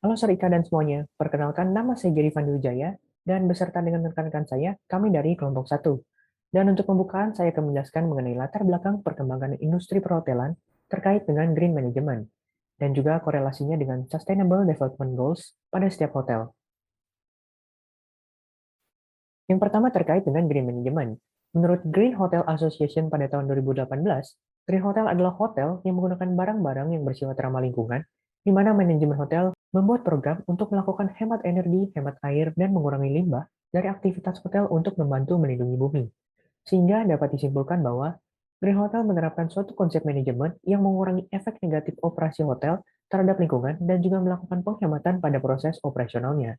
Halo Sarika dan semuanya, perkenalkan nama saya Giri Wijaya dan beserta dengan rekan-rekan saya, kami dari kelompok satu. Dan untuk pembukaan, saya akan menjelaskan mengenai latar belakang perkembangan industri perhotelan terkait dengan green management, dan juga korelasinya dengan Sustainable Development Goals pada setiap hotel. Yang pertama terkait dengan green management. Menurut Green Hotel Association pada tahun 2018, green hotel adalah hotel yang menggunakan barang-barang yang bersifat ramah lingkungan, di mana manajemen hotel membuat program untuk melakukan hemat energi, hemat air, dan mengurangi limbah dari aktivitas hotel untuk membantu melindungi bumi. Sehingga dapat disimpulkan bahwa Green Hotel menerapkan suatu konsep manajemen yang mengurangi efek negatif operasi hotel terhadap lingkungan dan juga melakukan penghematan pada proses operasionalnya.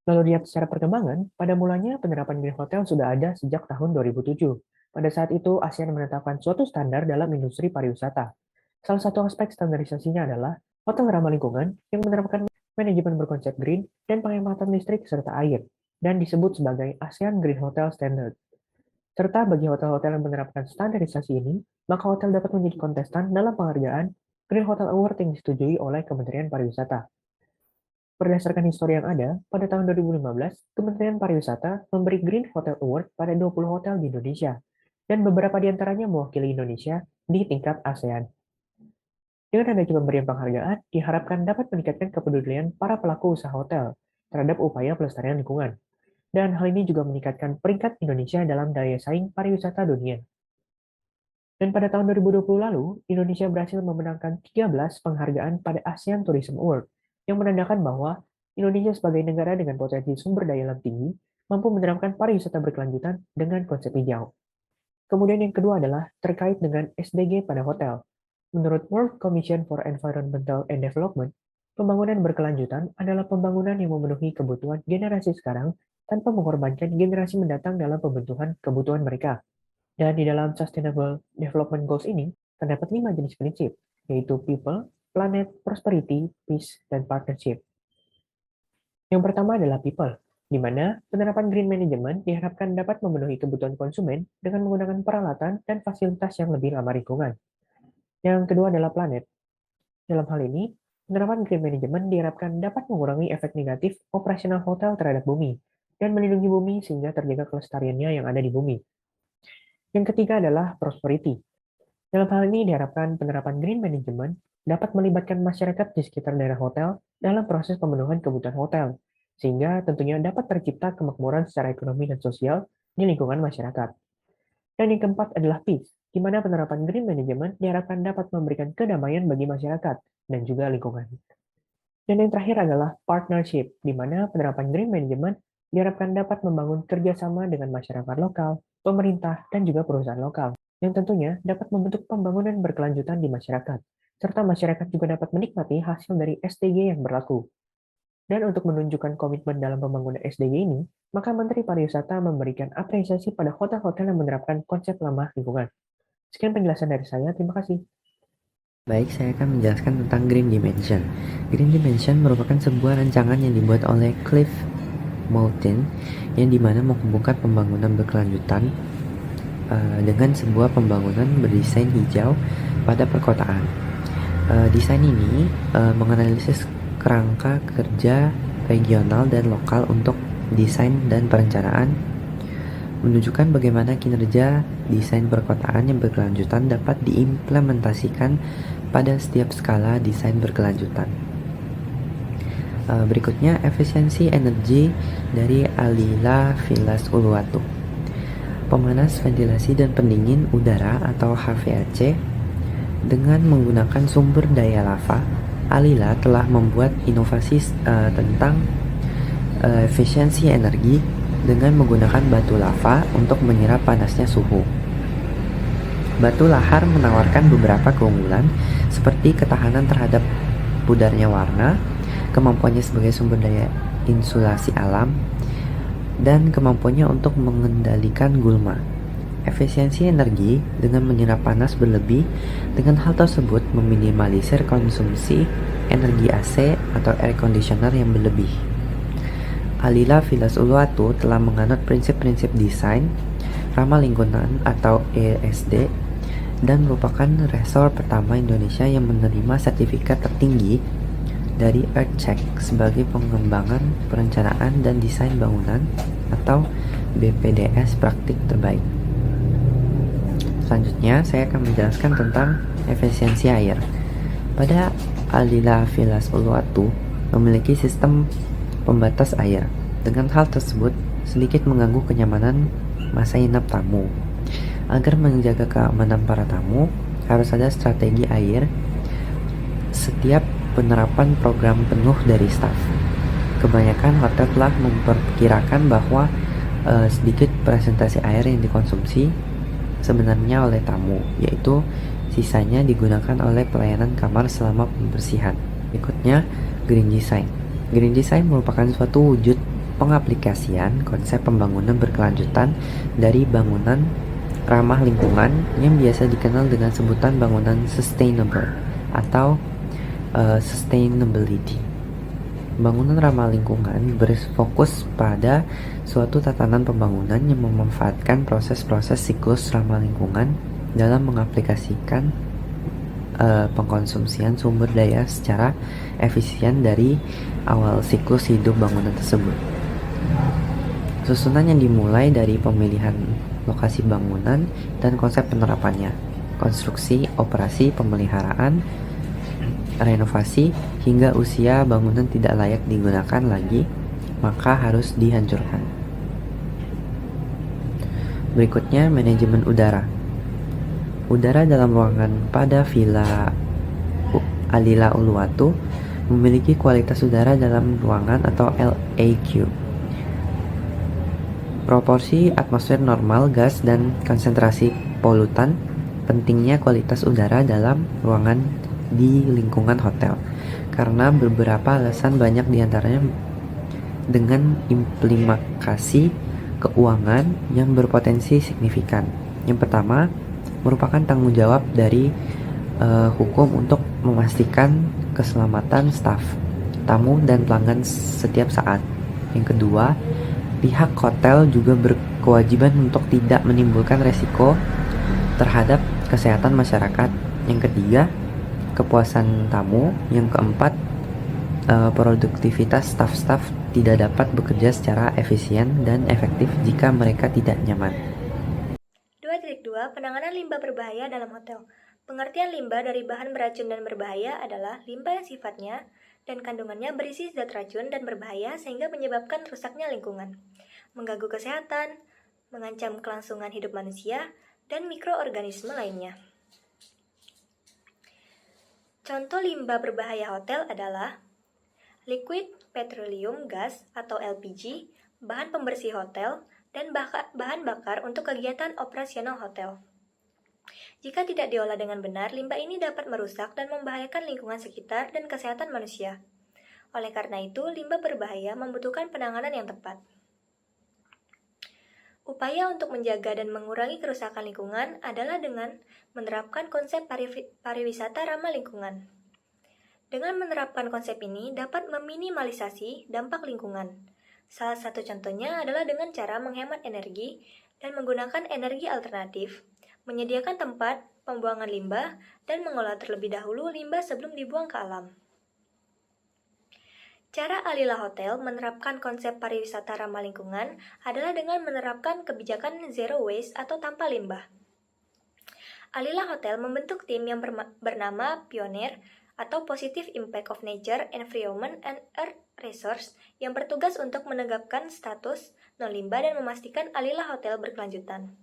Lalu lihat secara perkembangan, pada mulanya penerapan Green Hotel sudah ada sejak tahun 2007. Pada saat itu, ASEAN menetapkan suatu standar dalam industri pariwisata. Salah satu aspek standarisasinya adalah hotel ramah lingkungan yang menerapkan manajemen berkonsep green dan penghematan listrik serta air, dan disebut sebagai ASEAN Green Hotel Standard. Serta bagi hotel-hotel yang menerapkan standarisasi ini, maka hotel dapat menjadi kontestan dalam penghargaan Green Hotel Award yang disetujui oleh Kementerian Pariwisata. Berdasarkan histori yang ada, pada tahun 2015, Kementerian Pariwisata memberi Green Hotel Award pada 20 hotel di Indonesia, dan beberapa di antaranya mewakili Indonesia di tingkat ASEAN. Dengan adanya pemberian penghargaan, diharapkan dapat meningkatkan kepedulian para pelaku usaha hotel terhadap upaya pelestarian lingkungan, dan hal ini juga meningkatkan peringkat Indonesia dalam daya saing pariwisata dunia. Dan pada tahun 2020 lalu, Indonesia berhasil memenangkan 13 penghargaan pada ASEAN Tourism Award, yang menandakan bahwa Indonesia sebagai negara dengan potensi sumber daya alam tinggi, mampu menerapkan pariwisata berkelanjutan dengan konsep hijau. Kemudian yang kedua adalah terkait dengan SDG pada hotel. Menurut World Commission for Environmental and Development, pembangunan berkelanjutan adalah pembangunan yang memenuhi kebutuhan generasi sekarang tanpa mengorbankan generasi mendatang dalam pembentukan kebutuhan mereka. Dan di dalam Sustainable Development Goals ini, terdapat 5 jenis prinsip, yaitu People, Planet, Prosperity, Peace, dan Partnership. Yang pertama adalah People, di mana penerapan Green Management diharapkan dapat memenuhi kebutuhan konsumen dengan menggunakan peralatan dan fasilitas yang lebih ramah lingkungan. Yang kedua adalah Planet. Dalam hal ini, penerapan Green Management diharapkan dapat mengurangi efek negatif operasional hotel terhadap bumi, dan melindungi bumi sehingga terjaga kelestariannya yang ada di bumi. Yang ketiga adalah prosperity. Dalam hal ini diharapkan penerapan green management dapat melibatkan masyarakat di sekitar daerah hotel dalam proses pemenuhan kebutuhan hotel, sehingga tentunya dapat tercipta kemakmuran secara ekonomi dan sosial di lingkungan masyarakat. Dan yang keempat adalah peace, di mana penerapan green management diharapkan dapat memberikan kedamaian bagi masyarakat dan juga lingkungan. Dan yang terakhir adalah partnership, di mana penerapan green management diharapkan dapat membangun kerjasama dengan masyarakat lokal, pemerintah, dan juga perusahaan lokal, yang tentunya dapat membentuk pembangunan berkelanjutan di masyarakat, serta masyarakat juga dapat menikmati hasil dari SDG yang berlaku. Dan untuk menunjukkan komitmen dalam pembangunan SDG ini, maka Menteri Pariwisata memberikan apresiasi pada hotel-hotel yang menerapkan konsep ramah lingkungan. Sekian penjelasan dari saya, terima kasih. Baik, saya akan menjelaskan tentang Green Dimension. Green Dimension merupakan sebuah rancangan yang dibuat oleh Cliff Moulton yang dimana menghubungkan pembangunan berkelanjutan dengan sebuah pembangunan berdesain hijau pada perkotaan. Desain ini menganalisis kerangka kerja regional dan lokal untuk desain dan perencanaan, menunjukkan bagaimana kinerja desain perkotaan yang berkelanjutan dapat diimplementasikan pada setiap skala desain berkelanjutan. Berikutnya, efisiensi energi dari Alila Vilas Uluwatu. Pemanas, ventilasi, dan pendingin udara atau HVAC. Dengan menggunakan sumber daya lava, Alila telah membuat inovasi tentang efisiensi energi dengan menggunakan batu lava untuk menyerap panasnya suhu. Batu lahar menawarkan beberapa keunggulan seperti ketahanan terhadap pudarnya warna, kemampuannya sebagai sumber daya insulasi alam, dan kemampuannya untuk mengendalikan gulma. Efisiensi energi dengan menyerap panas berlebih. Dengan hal tersebut meminimalisir konsumsi energi AC atau air conditioner yang berlebih. Alila Vilas Uluwatu telah menganut prinsip-prinsip desain ramah lingkungan atau ESD dan merupakan resort pertama Indonesia yang menerima sertifikat tertinggi dari Earthcheck sebagai pengembangan perencanaan dan desain bangunan atau BPDS praktik terbaik. Selanjutnya, saya akan menjelaskan tentang efisiensi air. Pada Alila Villas Uluwatu memiliki sistem pembatas air. Dengan hal tersebut, sedikit mengganggu kenyamanan masa inap tamu. Agar menjaga keamanan para tamu, harus ada strategi air setiap penerapan program penuh dari staf. Kebanyakan hotel telah memperkirakan bahwa sedikit presentasi air yang dikonsumsi sebenarnya oleh tamu, yaitu sisanya digunakan oleh pelayanan kamar selama pembersihan. Berikutnya, green design. Green design merupakan suatu wujud pengaplikasian konsep pembangunan berkelanjutan dari bangunan ramah lingkungan yang biasa dikenal dengan sebutan bangunan sustainable atau sustainability. Bangunan ramah lingkungan berfokus pada suatu tatanan pembangunan yang memanfaatkan proses-proses siklus ramah lingkungan dalam mengaplikasikan pengkonsumsian sumber daya secara efisien dari awal siklus hidup bangunan tersebut. Susunan yang dimulai dari pemilihan lokasi bangunan dan konsep penerapannya, konstruksi, operasi, pemeliharaan, renovasi, hingga usia bangunan tidak layak digunakan lagi, maka harus dihancurkan. Berikutnya, manajemen udara. Udara dalam ruangan pada Villa Alila Uluwatu memiliki kualitas udara dalam ruangan atau LAQ. Proporsi atmosfer normal, gas, dan konsentrasi polutan. Pentingnya kualitas udara dalam ruangan di lingkungan hotel, karena beberapa alasan, banyak diantaranya dengan implikasi keuangan yang berpotensi signifikan. Yang pertama, merupakan tanggung jawab dari hukum untuk memastikan keselamatan staf, tamu, dan pelanggan setiap saat. Yang kedua, pihak hotel juga berkewajiban untuk tidak menimbulkan resiko terhadap kesehatan masyarakat. Yang ketiga, kepuasan tamu. Yang keempat, produktivitas staf-staf tidak dapat bekerja secara efisien dan efektif jika mereka tidak nyaman. 2.2 Penanganan limbah berbahaya dalam hotel. Pengertian limbah dari bahan beracun dan berbahaya adalah limbah yang sifatnya dan kandungannya berisi zat racun dan berbahaya sehingga menyebabkan rusaknya lingkungan, mengganggu kesehatan, mengancam kelangsungan hidup manusia, dan mikroorganisme lainnya. Contoh limbah berbahaya hotel adalah liquid petroleum gas atau LPG, bahan pembersih hotel, dan bahan bakar untuk kegiatan operasional hotel. Jika tidak diolah dengan benar, limbah ini dapat merusak dan membahayakan lingkungan sekitar dan kesehatan manusia. Oleh karena itu, limbah berbahaya membutuhkan penanganan yang tepat. Upaya untuk menjaga dan mengurangi kerusakan lingkungan adalah dengan menerapkan konsep pariwisata ramah lingkungan. Dengan menerapkan konsep ini dapat meminimalisasi dampak lingkungan. Salah satu contohnya adalah dengan cara menghemat energi dan menggunakan energi alternatif, menyediakan tempat pembuangan limbah, dan mengolah terlebih dahulu limbah sebelum dibuang ke alam. Cara Alila Hotel menerapkan konsep pariwisata ramah lingkungan adalah dengan menerapkan kebijakan zero waste atau tanpa limbah. Alila Hotel membentuk tim yang bernama Pioneer atau Positive Impact of Nature, Environment, and Earth Resource yang bertugas untuk menegakkan status non limbah dan memastikan Alila Hotel berkelanjutan.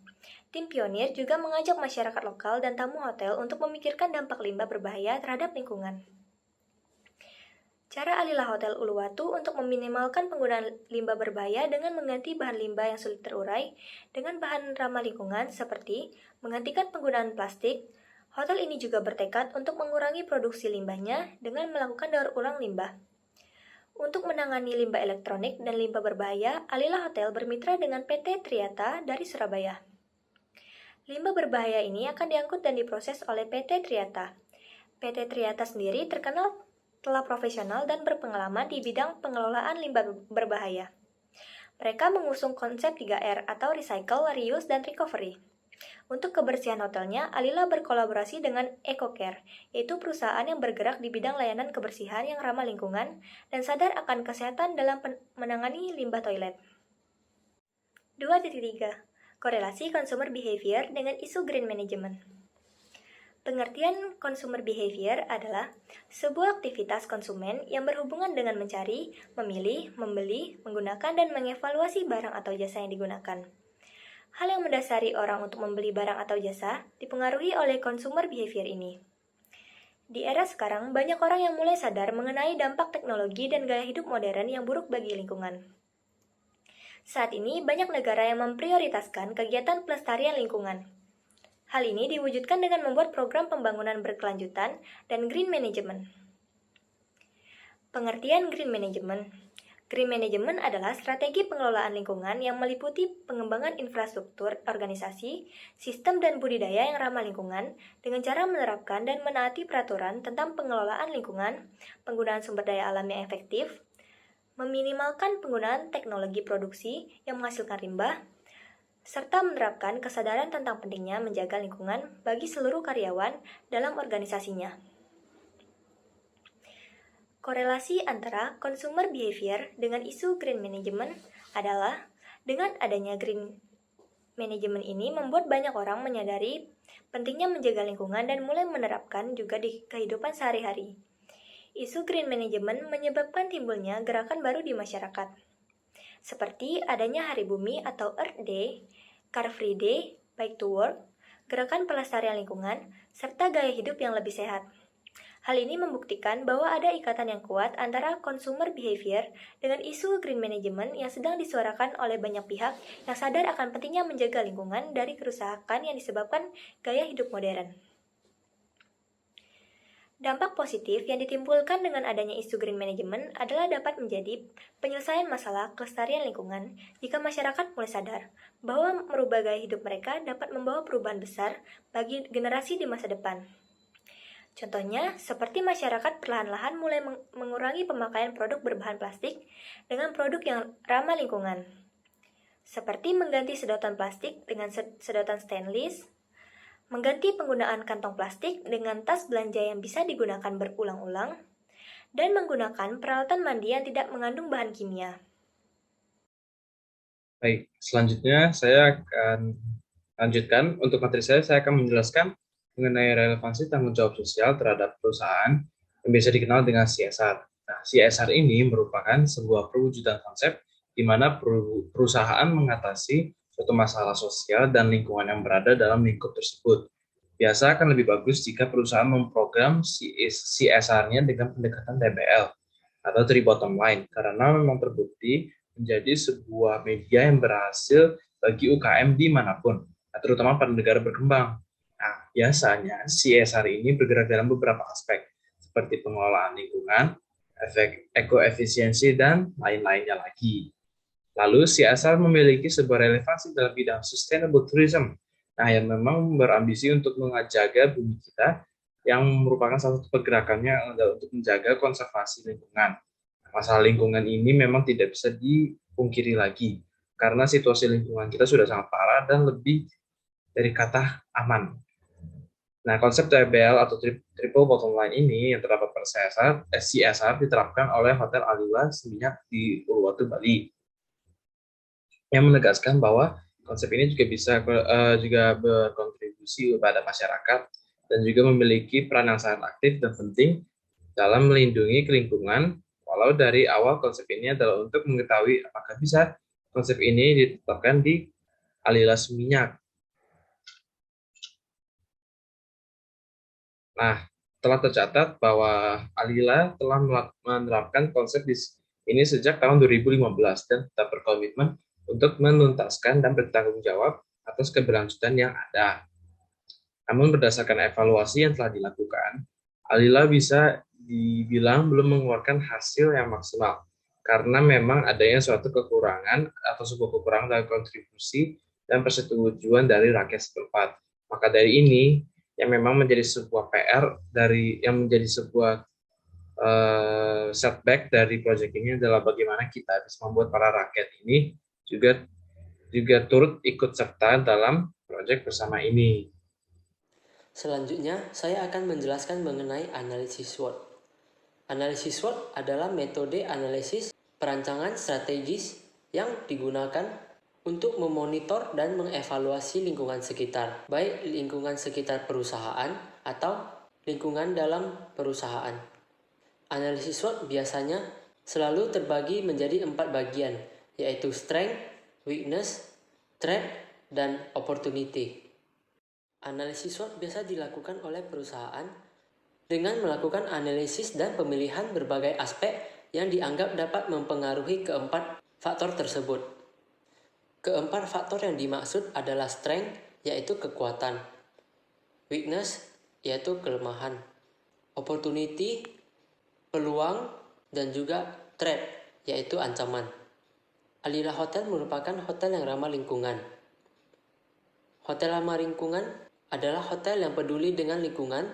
Tim Pioneer juga mengajak masyarakat lokal dan tamu hotel untuk memikirkan dampak limbah berbahaya terhadap lingkungan. Cara Alila Hotel Uluwatu untuk meminimalkan penggunaan limbah berbahaya dengan mengganti bahan limbah yang sulit terurai dengan bahan ramah lingkungan seperti menggantikan penggunaan plastik. Hotel ini juga bertekad untuk mengurangi produksi limbahnya dengan melakukan daur ulang limbah. Untuk menangani limbah elektronik dan limbah berbahaya, Alila Hotel bermitra dengan PT Triata dari Surabaya. Limbah berbahaya ini akan diangkut dan diproses oleh PT Triata. PT Triata sendiri terkenal telah profesional dan berpengalaman di bidang pengelolaan limbah berbahaya. Mereka mengusung konsep 3R atau Recycle, Reuse, dan Recovery. Untuk kebersihan hotelnya, Alila berkolaborasi dengan EcoCare, yaitu perusahaan yang bergerak di bidang layanan kebersihan yang ramah lingkungan dan sadar akan kesehatan dalam menangani limbah toilet. 2.3. Korelasi consumer behavior dengan isu green management. Pengertian consumer behavior adalah sebuah aktivitas konsumen yang berhubungan dengan mencari, memilih, membeli, menggunakan, dan mengevaluasi barang atau jasa yang digunakan. Hal yang mendasari orang untuk membeli barang atau jasa dipengaruhi oleh consumer behavior ini. Di era sekarang, banyak orang yang mulai sadar mengenai dampak teknologi dan gaya hidup modern yang buruk bagi lingkungan. Saat ini, banyak negara yang memprioritaskan kegiatan pelestarian lingkungan. Hal ini diwujudkan dengan membuat program pembangunan berkelanjutan dan green management. Pengertian green management. Green management adalah strategi pengelolaan lingkungan yang meliputi pengembangan infrastruktur, organisasi, sistem dan budidaya yang ramah lingkungan dengan cara menerapkan dan menaati peraturan tentang pengelolaan lingkungan, penggunaan sumber daya alam yang efektif, meminimalkan penggunaan teknologi produksi yang menghasilkan limbah, serta menerapkan kesadaran tentang pentingnya menjaga lingkungan bagi seluruh karyawan dalam organisasinya. Korelasi antara consumer behavior dengan isu green management adalah dengan adanya green management ini membuat banyak orang menyadari pentingnya menjaga lingkungan dan mulai menerapkan juga di kehidupan sehari-hari. Isu green management menyebabkan timbulnya gerakan baru di masyarakat, seperti adanya Hari Bumi atau Earth Day, Car Free Day, Bike to Work, gerakan pelestarian lingkungan, serta gaya hidup yang lebih sehat. Hal ini membuktikan bahwa ada ikatan yang kuat antara consumer behavior dengan isu green management yang sedang disuarakan oleh banyak pihak yang sadar akan pentingnya menjaga lingkungan dari kerusakan yang disebabkan gaya hidup modern. Dampak positif yang ditimbulkan dengan adanya isu green management adalah dapat menjadi penyelesaian masalah kelestarian lingkungan jika masyarakat mulai sadar bahwa merubah gaya hidup mereka dapat membawa perubahan besar bagi generasi di masa depan. Contohnya, seperti masyarakat perlahan-lahan mulai mengurangi pemakaian produk berbahan plastik dengan produk yang ramah lingkungan, seperti mengganti sedotan plastik dengan sedotan stainless, mengganti penggunaan kantong plastik dengan tas belanja yang bisa digunakan berulang-ulang, dan menggunakan peralatan mandi yang tidak mengandung bahan kimia. Baik, selanjutnya saya akan lanjutkan. Untuk materi saya akan menjelaskan mengenai relevansi tanggung jawab sosial terhadap perusahaan yang biasa dikenal dengan CSR. Nah, CSR ini merupakan sebuah perwujudan konsep di mana perusahaan mengatasi suatu masalah sosial dan lingkungan yang berada dalam lingkup tersebut. Biasa akan lebih bagus jika perusahaan memprogram CSR-nya dengan pendekatan TBL atau Three Bottom Line, karena memang terbukti menjadi sebuah media yang berhasil bagi UKM dimanapun, terutama pada negara berkembang. Nah, biasanya CSR ini bergerak dalam beberapa aspek, seperti pengelolaan lingkungan, efek ekoefisiensi, dan lain-lainnya lagi. Lalu CSR memiliki sebuah relevansi dalam bidang sustainable tourism, nah yang memang berambisi untuk menjaga bumi kita, yang merupakan salah satu pergerakannya adalah untuk menjaga konservasi lingkungan. Masalah lingkungan ini memang tidak bisa dipungkiri lagi, karena situasi lingkungan kita sudah sangat parah dan lebih dari kata aman. Nah, konsep TBL atau Triple Bottom Line ini yang terdapat pada CSR diterapkan oleh Hotel Alila Seminyak di Uluwatu, Bali, yang menegaskan bahwa konsep ini juga bisa juga berkontribusi kepada masyarakat dan juga memiliki peran yang sangat aktif dan penting dalam melindungi lingkungan. Walau dari awal konsep ini adalah untuk mengetahui apakah bisa konsep ini ditetapkan di Alila Seminyak. Nah, telah tercatat bahwa Alila telah menerapkan konsep ini sejak tahun 2015 dan tetap berkomitmen untuk menuntaskan dan bertanggung jawab atas keberlanjutan yang ada. Namun berdasarkan evaluasi yang telah dilakukan, Alila bisa dibilang belum mengeluarkan hasil yang maksimal karena memang adanya suatu kekurangan atau sebuah kekurangan dalam kontribusi dan persetujuan dari rakyat setempat. Maka dari ini yang memang menjadi sebuah PR yang menjadi sebuah setback dari proyek ini adalah bagaimana kita bisa membuat para rakyat ini juga turut ikut serta dalam proyek bersama ini. Selanjutnya, saya akan menjelaskan mengenai analisis SWOT. Analisis SWOT adalah metode analisis perancangan strategis yang digunakan untuk memonitor dan mengevaluasi lingkungan sekitar, baik lingkungan sekitar perusahaan atau lingkungan dalam perusahaan. Analisis SWOT biasanya selalu terbagi menjadi 4 bagian, yaitu strength, weakness, threat, dan opportunity. Analisis SWOT biasa dilakukan oleh perusahaan dengan melakukan analisis dan pemilihan berbagai aspek yang dianggap dapat mempengaruhi keempat faktor tersebut. Keempat faktor yang dimaksud adalah strength, yaitu kekuatan, weakness, yaitu kelemahan, opportunity, peluang, dan juga threat, yaitu ancaman. Alila Hotel merupakan hotel yang ramah lingkungan. Hotel ramah lingkungan adalah hotel yang peduli dengan lingkungan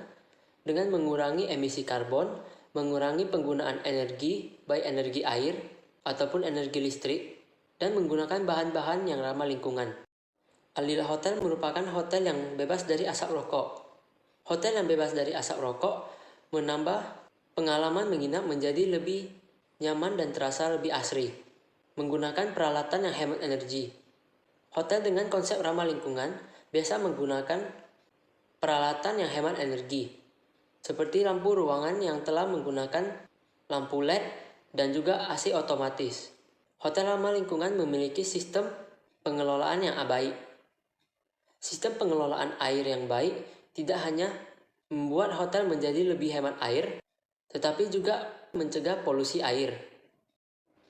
dengan mengurangi emisi karbon, mengurangi penggunaan energi, baik energi air ataupun energi listrik, dan menggunakan bahan-bahan yang ramah lingkungan. Alila Hotel merupakan hotel yang bebas dari asap rokok. Hotel yang bebas dari asap rokok menambah pengalaman menginap menjadi lebih nyaman dan terasa lebih asri, menggunakan peralatan yang hemat energi. Hotel dengan konsep ramah lingkungan biasa menggunakan peralatan yang hemat energi, seperti lampu ruangan yang telah menggunakan lampu LED dan juga AC otomatis. Hotel ramah lingkungan memiliki sistem pengelolaan yang baik. Sistem pengelolaan air yang baik tidak hanya membuat hotel menjadi lebih hemat air, tetapi juga mencegah polusi air.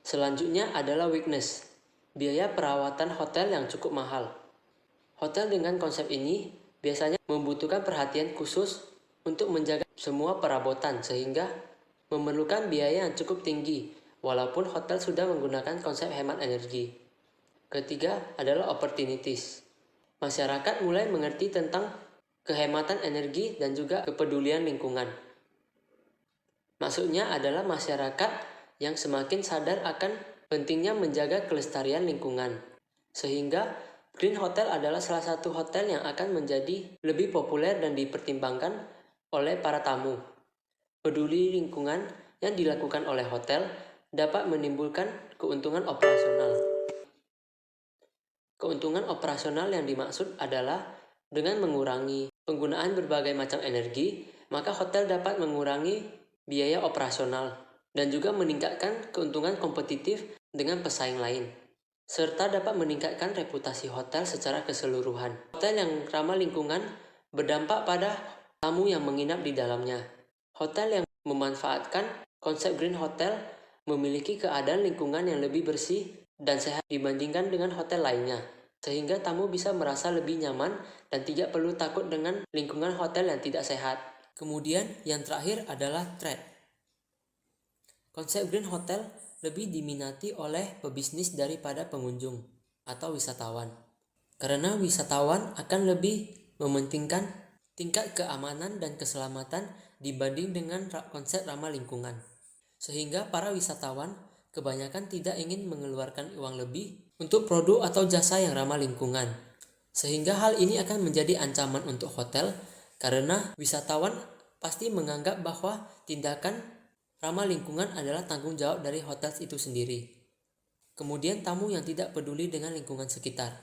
Selanjutnya adalah weakness, biaya perawatan hotel yang cukup mahal. Hotel dengan konsep ini biasanya membutuhkan perhatian khusus untuk menjaga semua perabotan sehingga memerlukan biaya yang cukup tinggi walaupun hotel sudah menggunakan konsep hemat energi. Ketiga adalah opportunities. Masyarakat mulai mengerti tentang kehematan energi dan juga kepedulian lingkungan. Maksudnya adalah masyarakat yang semakin sadar akan pentingnya menjaga kelestarian lingkungan. Sehingga Green Hotel adalah salah satu hotel yang akan menjadi lebih populer dan dipertimbangkan oleh para tamu. Peduli lingkungan yang dilakukan oleh hotel dapat menimbulkan keuntungan operasional. Keuntungan operasional yang dimaksud adalah dengan mengurangi penggunaan berbagai macam energi, maka hotel dapat mengurangi biaya operasional dan juga meningkatkan keuntungan kompetitif dengan pesaing lain, serta dapat meningkatkan reputasi hotel secara keseluruhan. Hotel yang ramah lingkungan berdampak pada tamu yang menginap di dalamnya. Hotel yang memanfaatkan konsep Green Hotel memiliki keadaan lingkungan yang lebih bersih dan sehat dibandingkan dengan hotel lainnya, sehingga tamu bisa merasa lebih nyaman dan tidak perlu takut dengan lingkungan hotel yang tidak sehat. Kemudian yang terakhir adalah threat. Konsep Green Hotel lebih diminati oleh pebisnis daripada pengunjung atau wisatawan. Karena wisatawan akan lebih mementingkan tingkat keamanan dan keselamatan dibanding dengan konsep ramah lingkungan. Sehingga para wisatawan kebanyakan tidak ingin mengeluarkan uang lebih untuk produk atau jasa yang ramah lingkungan. Sehingga hal ini akan menjadi ancaman untuk hotel karena wisatawan pasti menganggap bahwa tindakan ramah lingkungan adalah tanggung jawab dari hotel itu sendiri. Kemudian tamu yang tidak peduli dengan lingkungan sekitar.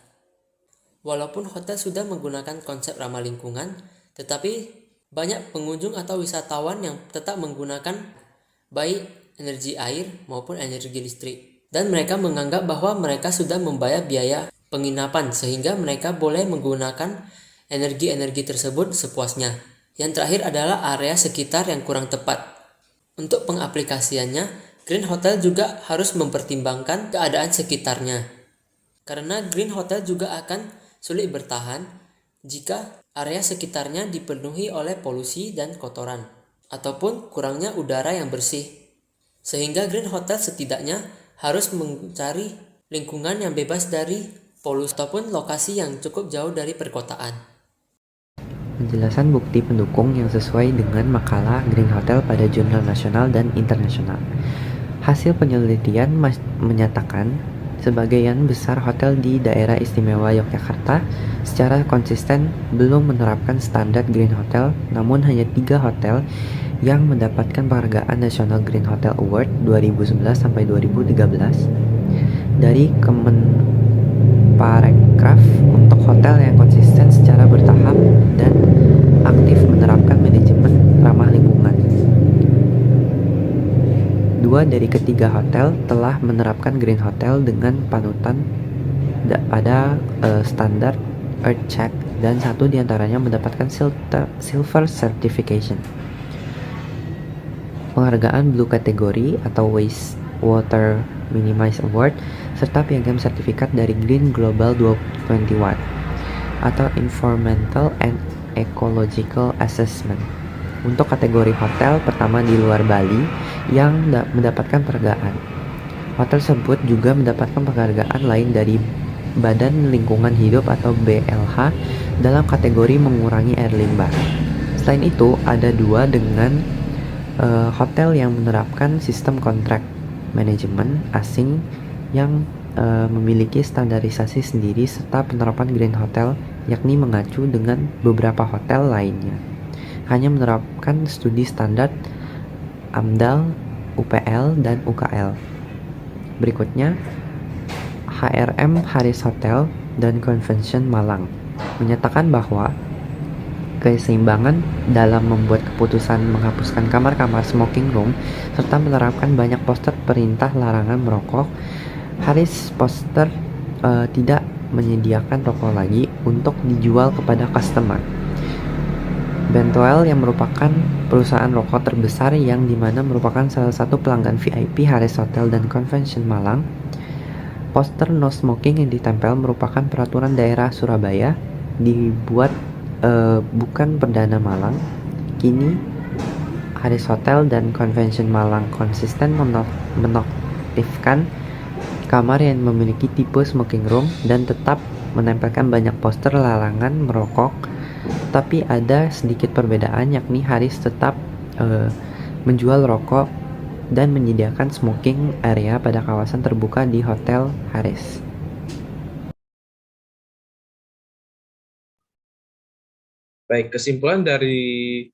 Walaupun hotel sudah menggunakan konsep ramah lingkungan, tetapi banyak pengunjung atau wisatawan yang tetap menggunakan baik energi air maupun energi listrik. Dan mereka menganggap bahwa mereka sudah membayar biaya penginapan sehingga mereka boleh menggunakan energi-energi tersebut sepuasnya. Yang terakhir adalah area sekitar yang kurang tepat. Untuk pengaplikasiannya, Green Hotel juga harus mempertimbangkan keadaan sekitarnya. Karena Green Hotel juga akan sulit bertahan jika area sekitarnya dipenuhi oleh polusi dan kotoran, ataupun kurangnya udara yang bersih. Sehingga Green Hotel setidaknya harus mencari lingkungan yang bebas dari polusi ataupun lokasi yang cukup jauh dari perkotaan. Penjelasan bukti pendukung yang sesuai dengan makalah Green Hotel pada jurnal nasional dan internasional. Hasil penelitian menyatakan Sebagian besar hotel di daerah istimewa Yogyakarta secara konsisten belum menerapkan standar Green Hotel, namun hanya 3 hotel yang mendapatkan penghargaan National Green Hotel Award 2011-2013 dari Kemenparekraf untuk hotel yang konsisten secara bertahap dan aktif menerapkan manajemen ramah lingkungan. 2 dari ketiga hotel telah menerapkan Green Hotel dengan panutan pada standar EarthCheck dan 1 diantaranya mendapatkan Silver Certification. Penghargaan Blue Category atau Wastewater Minimize Award serta piagam sertifikat dari Green Global 21 atau Environmental and Ecological Assessment. Untuk kategori hotel pertama di luar Bali yang mendapatkan penghargaan. Hotel tersebut juga mendapatkan penghargaan lain dari Badan Lingkungan Hidup atau BLH dalam kategori mengurangi air limbah. Selain itu, ada 2 dengan hotel yang menerapkan sistem kontrak manajemen asing yang memiliki standarisasi sendiri serta penerapan Green Hotel, yakni mengacu dengan beberapa hotel lainnya. Hanya menerapkan studi standar AMDAL, UPL, dan UKL. Berikutnya, HRM Haris Hotel dan Convention Malang menyatakan bahwa keseimbangan dalam membuat keputusan menghapuskan kamar-kamar smoking room serta menerapkan banyak poster perintah larangan merokok. Haris poster tidak menyediakan rokok lagi untuk dijual kepada customer. Bentoel yang merupakan perusahaan rokok terbesar yang dimana merupakan salah satu pelanggan VIP Haris Hotel dan Convention Malang. Poster no smoking yang ditempel merupakan peraturan daerah Surabaya, dibuat bukan Perdana Malang. Kini Haris Hotel dan Convention Malang konsisten menonaktifkan kamar yang memiliki tipe smoking room dan tetap menempelkan banyak poster larangan merokok. Tapi ada sedikit perbedaan, yakni Haris tetap menjual rokok dan menyediakan smoking area pada kawasan terbuka di Hotel Haris. Baik, kesimpulan dari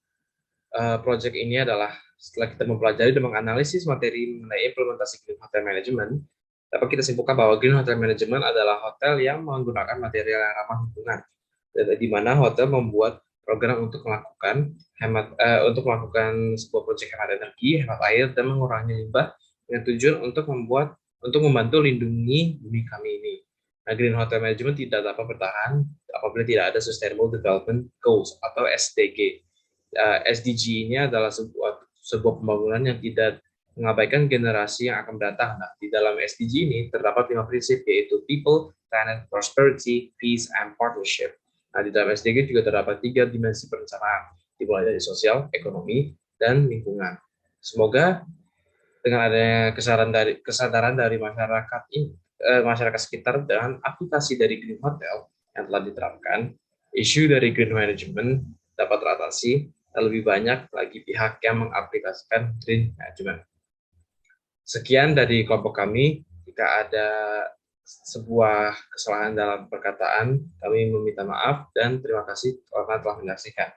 proyek ini adalah setelah kita mempelajari dan menganalisis materi mengenai implementasi Green Hotel Management, dapat kita simpulkan bahwa Green Hotel Management adalah hotel yang menggunakan material yang ramah lingkungan, di mana hotel membuat program untuk melakukan sebuah proyek hemat energi, hemat air, dan mengurangi limbah dengan tujuan untuk membantu lindungi bumi kami ini. Nah, Green Hotel Management tidak dapat bertahan apabila tidak ada Sustainable Development Goals atau SDG. SDG ini adalah sebuah pembangunan yang tidak mengabaikan generasi yang akan datang. Nah, di dalam SDG ini terdapat 5 prinsip, yaitu People, Planet, Prosperity, Peace, and Partnership. Nah, di dalam SDG juga terdapat 3 dimensi perencanaan, dimulai dari sosial, ekonomi, dan lingkungan. Semoga dengan adanya kesadaran dari masyarakat sekitar dan aplikasi dari Green Hotel yang telah diterapkan, isu dari Green Management dapat teratasi dan lebih banyak lagi pihak yang mengaplikasikan Green Management. Sekian dari kelompok kami. Jika ada sebuah kesalahan dalam perkataan, kami meminta maaf dan terima kasih karena telah menyaksikan.